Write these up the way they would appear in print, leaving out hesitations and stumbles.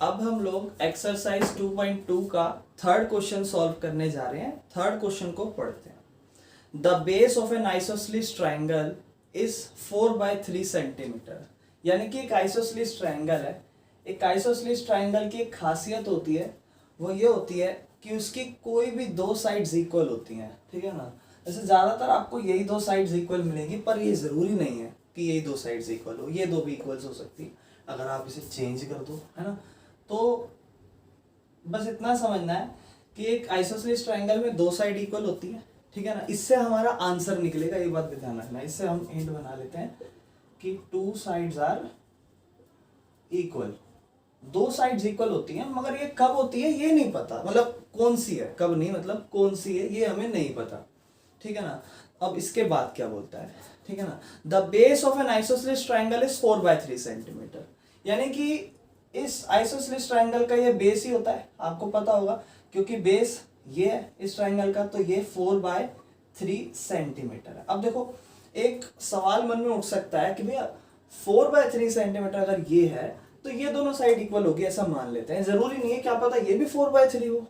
अब हम लोग एक्सरसाइज 2.2 का थर्ड क्वेश्चन सॉल्व करने जा रहे हैं। थर्ड क्वेश्चन को पढ़ते हैं। The base of N isosceles triangle is 4/3 centimetre. यानी कि एक आइसोसेलेस ट्राइंगल है। एक आइसोसेलेस ट्राइंगल की एक खासियत होती है, वो ये होती है कि उसकी कोई भी दो साइड्स इक्वल होती हैं। ठीक है ना। जैसे ज़्यादातर आपको यही दो साइड्स इक्वल मिलेगी, पर ये ज़रूरी नहीं है कि यही दो साइड्स इक्वल हो। ये दो भी इक्वल्स हो सकती है अगर आप इसे चेंज कर दो, है ना। तो बस इतना समझना है कि एक आइसोसेलेस ट्राइंगल में दो साइड इक्वल होती है। ठीक है ना। इससे हमारा आंसर निकलेगा, ये बात भी ध्यान रखना। इससे हम हिंट बना लेते हैं कि टू साइड्स आर इक्वल। दो साइड्स इक्वल होती हैं, मगर ये कब होती है ये नहीं पता। मतलब कौन सी है, कब नहीं, मतलब कौन सी है ये हमें नहीं पता। ठीक है ना। अब इसके बाद क्या बोलता है, ठीक है ना। The base of N isosceles triangle is 4/3 centimetre. यानी कि इस आइसोसेलेस ट्राइंगल का ये बेस ही होता है, आपको पता होगा, क्योंकि बेस ये है इस ट्राइंगल का, तो ये 4/3 सेंटीमीटर है। अब देखो एक सवाल मन में उठ सकता है कि भैया 4/3 सेंटीमीटर अगर ये है तो ये दोनों साइड इक्वल होगी, ऐसा मान लेते हैं। जरूरी नहीं है, क्या पता ये भी 4/3 हो,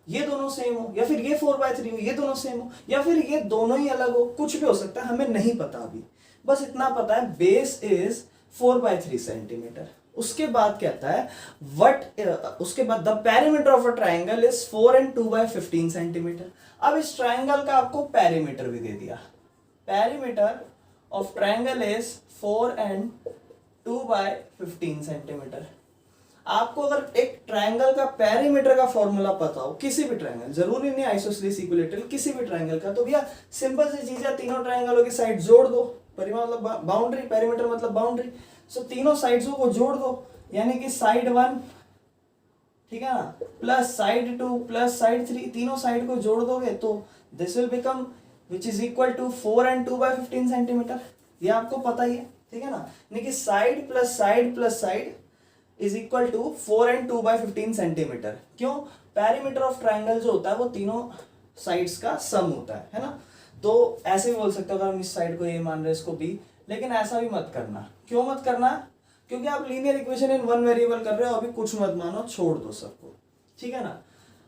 ये दोनों सेम हो, या फिर ये 4/3 हो, ये दोनों सेम हो, या फिर ये दोनों ही अलग हो, कुछ भी हो सकता है, हमें नहीं पता अभी। बस इतना पता है बेस इज 4/3 सेंटीमीटर। उसके बाद कहता है उसके बाद the perimeter of a triangle is 4 and 2/15 centimetre. अब इस ट्राइंगल का आपको पेरीमीटर भी दे दिया। Perimeter of triangle is 4 and 2/15 centimetre. आपको अगर एक ट्राइंगल का पेरीमीटर का फॉर्मूला पता हो, किसी भी ट्राइंगल, जरूरी नहीं आइसोसेलेस इक्विलैटरल, किसी भी ट्राइंगल का, तो भैया सिंपल सी चीज है, तीनों ट्राइंगलों की साइड जोड़ दो। परिमाण मतलब बाउंड्री, पेरीमीटर मतलब बाउंड्री। सो तीनों साइड्स को जोड़ दो, यानी कि साइड 1, ठीक है ना, प्लस साइड 2 प्लस साइड 3, तीनों साइड को जोड़ दोगे तो this will become which is equal to 4 and 2/15 centimetre. ये आपको पता ही है, ठीक है ना। यानी कि side plus side is equal to 4 and 2/15 centimetre. क्यों? पेरीमीटर ऑफ ट्राइंगल जो होता है वो तीनों साइड्स का सम होता है ना। तो ऐसे भी बोल सकते हो, अगर हम इस साइड को ए मान रहे हैं, इसको बी, लेकिन ऐसा भी मत करना। क्यों मत करना? क्योंकि आप linear equation in one variable कर रहे हो, अभी कुछ मत मानो, छोड़ दो सबको, ठीक है ना।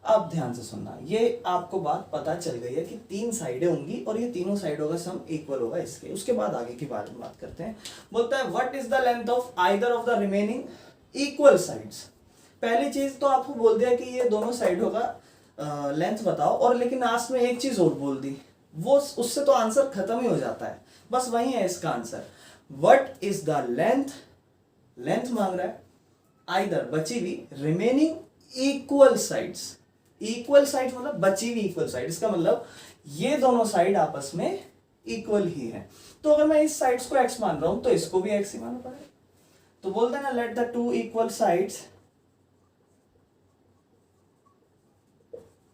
अब ध्यान से सुनना, ये आपको बात पता चल गई है कि तीन साइडें होंगी और ये तीनों साइडों का सम इक्वल होगा इसके। उसके बाद आगे की बात करते हैं। बोलता है what is the length of either of the remaining equal sides. पहली चीज तो आपको बोल दिया कि ये दोनों साइडों का लेंथ बताओ, और लेकिन लास्ट में एक चीज और बोल दी, वो उससे तो आंसर खत्म ही हो जाता है। बस वही है इसका answer. What is the length, length मांग रहा है, आइदर बची हुई, remaining equal sides. Equal side मतलब बची हुई इक्वल साइड, इसका मतलब ये दोनों साइड आपस में इक्वल ही है। तो अगर मैं इस साइड्स को x मान रहा हूं तो इसको भी x ही मानना पड़ेगा। तो बोलते हैं ना, let the two equal sides,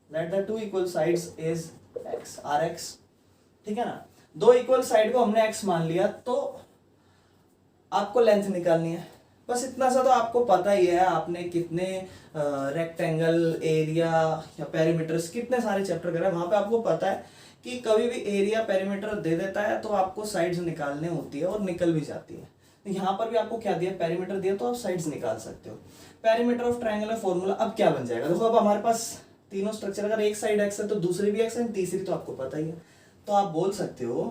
let the two equal sides is x, rx, ठीक है ना। दो इक्वल साइड को हमने x मान लिया, तो आपको लेंथ निकालनी है। बस इतना सा तो आपको पता ही है, आपने कितने रेक्टेंगल, एरिया या पेरीमीटर्स, कितने सारे चैप्टर करे, वहां पे आपको पता है कि कभी भी एरिया पेरीमीटर दे देता है तो आपको साइड्स निकालने होती है और निकल भी जाती है। तो यहाँ पर भी आपको क्या दिया, पेरीमीटर दिया, तो आप साइड्स निकाल सकते हो। पेरीमीटर ऑफ ट्राइंगुलर फॉर्मूला अब क्या बन जाएगा, देखो अब हमारे पास तीनों स्ट्रक्चर, अगर एक साइड एक्स है तो दूसरी भी एक्स है, तीसरी तो आपको पता ही है। तो आप बोल सकते हो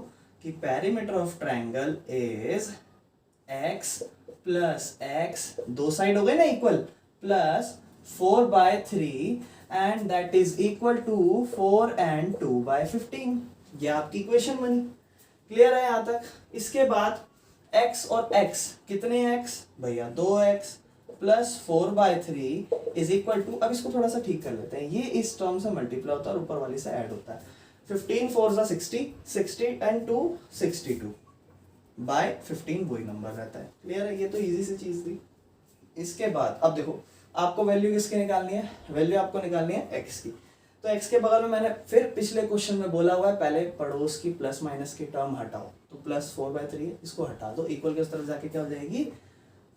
कि perimeter of triangle is x plus x, दो साइड हो गए ना equal, plus 4/3 and that is equal to 4 and 2/15। ये आपकी इक्वेशन बनी। क्लियर है यहां तक? इसके बाद x और x, कितने x भैया, 2x plus 4/3 is equal to, अब इसको थोड़ा सा ठीक कर लेते हैं, ये इस टर्म से मल्टीप्लाई होता है और ऊपर वाली से ऐड होता है। 15 4 60 and 2 62 बाय 15 वही नंबर रहता है। क्लियर है? ये तो इजी सी चीज थी। इसके बाद अब देखो, आपको वैल्यू किसकी निकालनी है, वैल्यू आपको निकालनी है x की। तो x के बगल में मैंने फिर पिछले क्वेश्चन में बोला हुआ है, पहले पड़ोस की प्लस माइनस की टर्म हटाओ, तो प्लस 4/3 है, इसको हटा दो, इक्वल के उस तरफ जाके क्या हो जाएगी,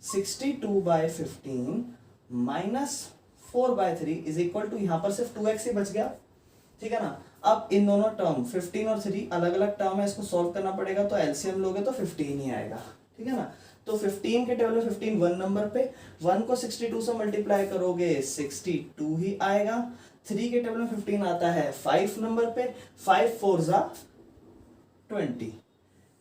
62/15 माइनस 4/3 इज इक्वल टू, यहाँ पर सिर्फ 2x ही बच गया, ठीक है ना। अब इन दोनों टर्म 15 और 3 अलग अलग टर्म है, इसको सॉल्व करना पड़ेगा, तो एलसीएम लोगे तो 15 ही आएगा, ठीक है ना। तो 15 के टेबल में 15 1 नंबर पे, 1 को 62 से मल्टीप्लाई करोगे 62 ही आएगा। 3 के टेबल में 15 आता है 5 नंबर पे, 5 4 जा 20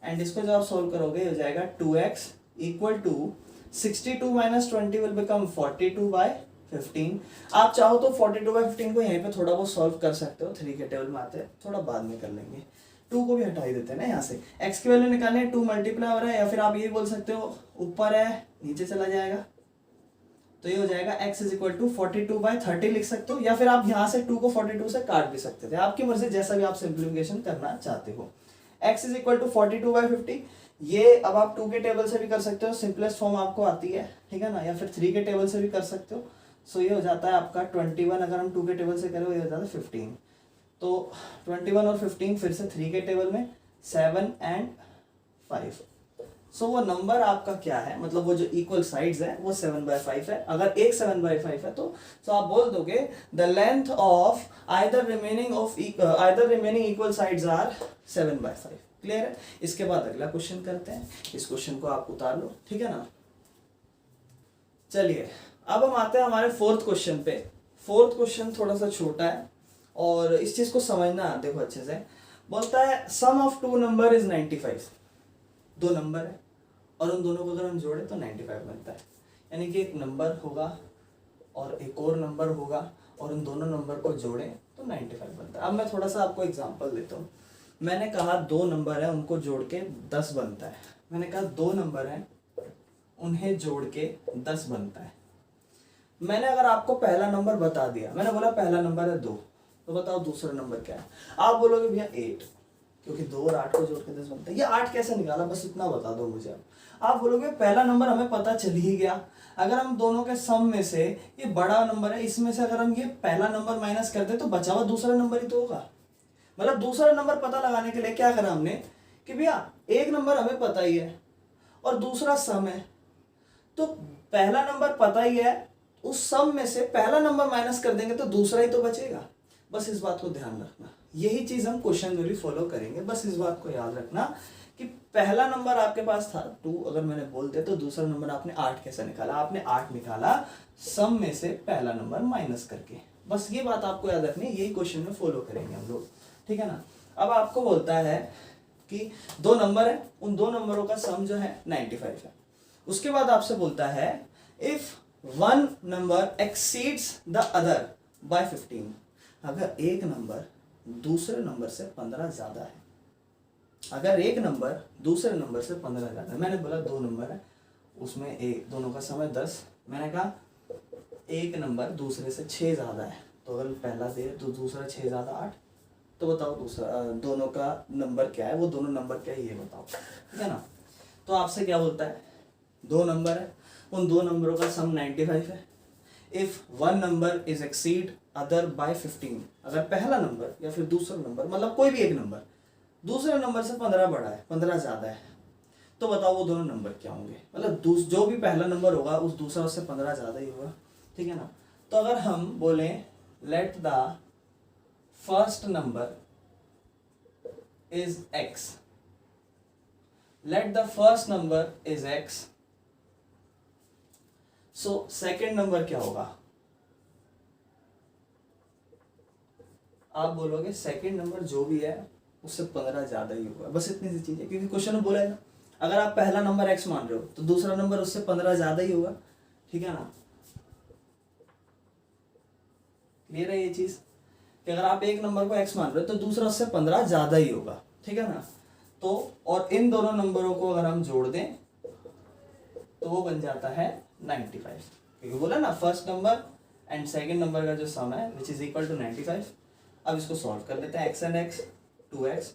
एंड इसको जब आप सोल्व करोगे हो जाएगा 2x equal to 62 minus 20 will become 42 by 15। आप चाहो तो 42 बाय 15 को यहीं पे थोड़ा बहुत सॉल्व कर सकते हो, 3 के टेबल में आते हैं, थोड़ा बाद में कर लेंगे। 2 को भी हटा ही देते हैं ना यहाँ से, x की वैल्यू निकालनी है, 2 मल्टीप्लाई हो रहा है, या फिर आप ये बोल सकते हो ऊपर है नीचे चला जाएगा, तो ये हो जाएगा x is equal to 42 by 30 लिख सकते हो, या फिर आप यहाँ से 2 को 42 से काट भी सकते थे, आपकी मर्जी, जैसा भी आप सिंप्लीफिकेशन करना चाहते हो। x is equal to 42 by 50, ये अब आप 2 के टेबल से भी कर सकते हो, सिंपलेस्ट फॉर्म आपको आती है, ठीक है ना, या फिर 3 के टेबल से भी कर सकते हो। सो ये हो जाता है आपका 21, अगर हम 2 के टेबल से करें ये हो जाता है 15, तो 21 और 15 फिर से 3 के टेबल में 7 एंड 5। सो वो नंबर आपका क्या है, मतलब वो जो इक्वल साइड्स है वो 7/5 है। अगर एक 7/5 है तो आप बोल दोगे the length of either remaining equal sides are 7/5। Clear है? इसके बाद अगला क्वेश्चन करते हैं, इस क्वेश्चन को आप उतार लो, ठीक है ना। चलिए अब हम आते हैं हमारे फोर्थ क्वेश्चन पे। फोर्थ क्वेश्चन थोड़ा सा छोटा है और इस चीज को समझना देखो अच्छे से। बोलता है सम ऑफ 2 नंबर इज 95। 2 नंबर है और उन दोनों को अगर हम जोड़े तो 95 बनता है, यानी कि एक नंबर होगा और एक और नंबर होगा और उन दोनों नंबर को जोड़ें तो 95 बनता है। अब मैं थोड़ा सा आपको एग्जांपल देता हूँ। मैंने कहा 2 नंबर है उनको जोड़ के 10 बनता है। मैंने कहा 2 नंबर है उन्हें जोड़ के 10 बनता है। मैंने अगर आपको पहला नंबर बता दिया, मैंने बोला पहला नंबर है 2, तो बताओ दूसरा नंबर क्या है। आप बोलोगे भैया 8, क्योंकि 2 और 8 को जोड़ के 10 बनता है। ये 8 कैसे निकाला, बस इतना बता दो मुझे। आप बोलोगे पहला नंबर हमें पता चल ही गया, अगर हम दोनों के सम में से ये बड़ा नंबर है, इसमें से अगर हम ये पहला नंबर माइनस करते तो बचा हुआ दूसरा नंबर ही तो होगा। मतलब दूसरा नंबर पता लगाने के लिए क्या करा हमने कि भैया एक नंबर हमें पता ही है और दूसरा सम है, तो पहला नंबर पता ही है, उस सम में से पहला नंबर माइनस कर देंगे तो दूसरा ही तो बचेगा। बस इस बात को ध्यान रखना, यही चीज हम क्वेश्चन में भी फॉलो करेंगे। बस इस बात को याद रखना कि पहला नंबर आपके पास था 2, अगर मैंने बोल दिया तो दूसरा नंबर आपने 8 कैसे निकाला। आपने 8 निकाला सम में से पहला नंबर माइनस करके। बस ये बात आपको याद रखनी, यही क्वेश्चन में फॉलो करेंगे हम लोग, ठीक है ना। अब आपको बोलता है कि 2 नंबर है, उन 2 नंबरों का सम जो है 95 है। उसके बाद आपसे बोलता है if 1 number exceeds the other by 15। अगर एक नंबर दूसरे नंबर से 15 ज्यादा है, अगर एक नंबर दूसरे नंबर से 15 ज्यादा है, मैंने बोला 2 नंबर है उसमें एक दोनों का समय 10, मैंने कहा एक नंबर दूसरे से 6 ज्यादा है, तो अगर पहला दे तो दूसरा 6 ज्यादा 8, तो बताओ दूसरा दोनों का नंबर क्या है, वो दोनों नंबर क्या है ये बताओ, ठीक है ना। तो आपसे क्या बोलता है 2 नंबर है, उन 2 नंबरों का सम 95 है। If 1 number is exceed other by 15, अगर पहला नंबर या फिर दूसरा नंबर, मतलब कोई भी एक नंबर दूसरे नंबर से 15 बड़ा है, 15 ज्यादा है, तो बताओ वो दोनों नंबर क्या होंगे। मतलब जो भी पहला नंबर होगा उस दूसरा उससे 15 ज्यादा ही होगा, ठीक है ना। तो अगर हम बोले let the first number is x, let the first number is x, so second number क्या होगा। आप बोलोगे सेकंड नंबर जो भी है उससे 15 ज्यादा ही होगा। बस इतनी सी चीज है, क्योंकि क्वेश्चन में बोला है ना, अगर आप पहला नंबर x मान रहे हो तो दूसरा नंबर उससे 15 ज्यादा ही होगा, ठीक है ना। क्लियर है ये चीज कि अगर आप एक नंबर को x मान रहे हो तो दूसरा उससे 15 ज्यादा ही होगा, ठीक है ना। तो और इन दोनों नंबरों को अगर हम जोड़ दें तो वो बन जाता है 95, क्योंकि बोला ना first number and second number का जो सम है विच इज इक्वल टू 95। अब इसको सॉल्व कर लेते हैं। x and x 2x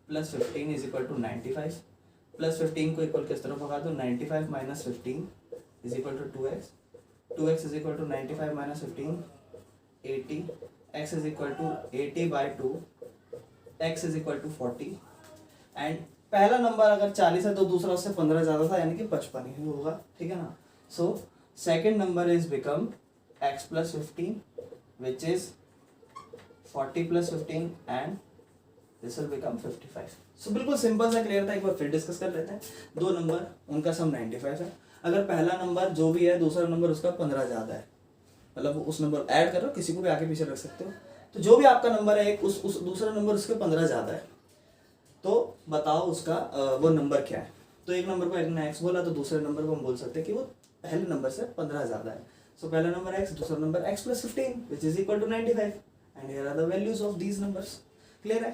plus 15 is equal to 95, plus 15 को इक्वल किस तरफ भगा दो, 95 minus 15 is equal to 2x, 2x is equal to 95 minus 15 80, x is equal to 80 by 2, x is equal to 40 and पहला number अगर 40 है तो दूसरा उससे 15 ज्यादा था, यानी कि 55 ही होगा, ठीक है ना। So second number is become x plus 15 which is 40 plus 15 and this will become 55. सो बिल्कुल सिंपल सा क्लियर था, एक बार फिर डिस्कस कर लेते हैं। दो नंबर उनका सम 95 है। अगर पहला नंबर जो भी है दूसरा नंबर उसका 15 ज़्यादा है, मतलब उस नंबर ऐड कर लो, किसी को भी आगे पीछे रख सकते हो, तो जो भी आपका नंबर है एक उस दूसरा नंबर उसके 15 ज़्यादा है, तो बताओ उसका वो नंबर क्या है। तो एक नंबर को एक ने एक्स बोला तो दूसरे नंबर को हम बोल सकते हैं कि वो पहले नंबर से 15 ज़्यादा है। सो पहला नंबर एक्स, दूसरा number x plus 15 which is equal to 95 and here are the values of these numbers. Clear है?